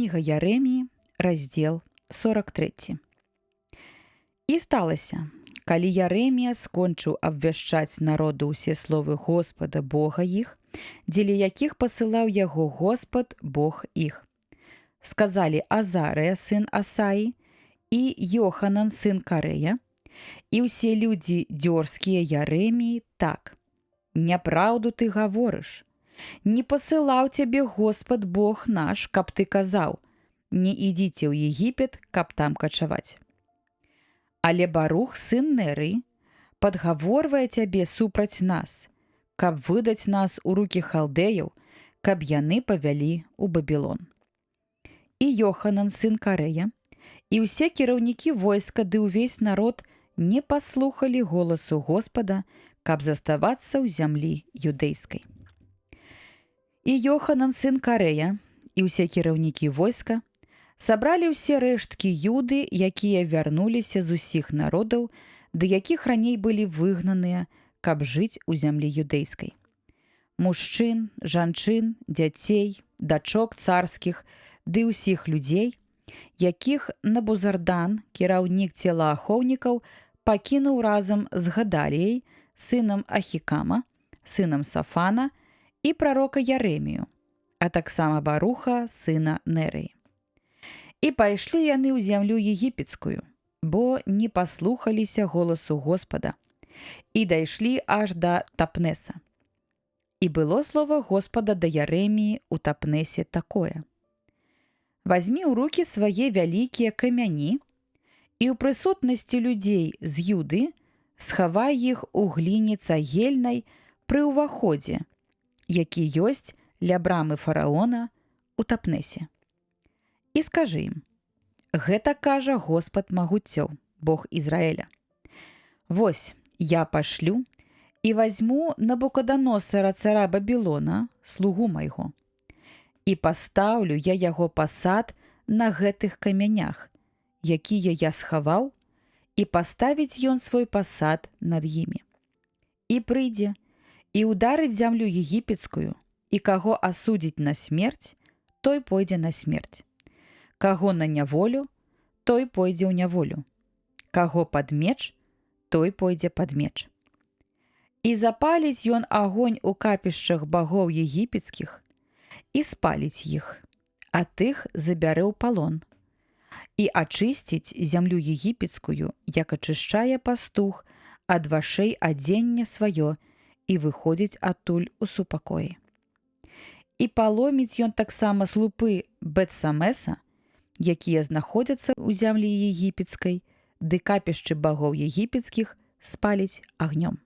Кніга Ярэміі, раздзел 43. І сталася, калі Ярэмія скончыў абвяшчаць народу ўсе словы Господа Бога іх, дзеля якіх пасылаў яго Господ Бог іх. Сказалі Азарыя, сын Асаі, і Йоханан, сын Карэя, і ўсе людзі дзёрзкія Ярэміі так: «Няпраўду ты гаворыш. Не пасылаў цябе Господ Бог наш, каб ты казаў: не ідзіце ў Егіпет, каб там качаваць. Але Барух, сын Неры, падгаворвае цябе супраць нас, каб выдаць нас у рукі халдэяў, каб яны павялі ў Бабілон». І Йоханан, сын Карэя, і ўсе кіраўнікі войска ды ўвесь народ не паслухалі голасу Господа, каб заставацца ў зямлі юдэйскай. І Йоханан, сын Карэя, і ўсе кіраўнікі войска сабралі ўсе рэшткі Юды, якія вярнуліся з усіх народаў, ды якіх раней былі выгнаныя, каб жыць у зямлі юдэйскай. Мужчын, жанчын, дзяцей, дачок царскіх, ды ўсіх людзей, якіх Набузардан, кіраўнік целаахоўнікаў, пакінуў разам з Гадаліяй, сынам Ахікама, сынам Сафана, і прарока Ярэмію, а таксама Баруха, сына Нерыі. І пайшлі яны ў зямлю егіпецкую, бо не паслухаліся голасу Господа, і дайшлі аж да Тапнеса. І было слова Господа да Ярэміі ў Тапнесе такое: «Вазьмі ў рукі свае вялікія камяні і ў прысутнасці людзей з Юды схавай іх у гліне цагельнай пры ўваходзе, які ёсць ля брамы фараона ў Тапнесе. І скажы ім: гэта кажа Господ магуццёў, Бог Ізраэля. Вось, я пашлю і вазьму Набукаданосара, цара Бабілона, слугу майго, і пастаўлю я яго пасад на гэтых камянях, якія я схаваў, і паставіць ён свой пасад над імі. І прыйдзе, і ударыць зямлю егіпецкую, і каго асудзіць на смерць, той пойдзе на смерць. Каго на няволю, той пойдзе ў няволю. Каго пад меч, той пойдзе пад меч. І запаліць ён агонь у капішчах багоў егіпецкіх, і спаліць іх, а тых забярэ ў палон, і ачысціць зямлю егіпецкую, як ачышчае пастух ад вашэй адзення сваё, і выходзіць адтуль у супакоі. І паломіць ён таксама слупы Бет-Самеса, якія знаходзяцца ў зямлі егіпецкай, ды капішчы багоў егіпецкіх спаліць агнём».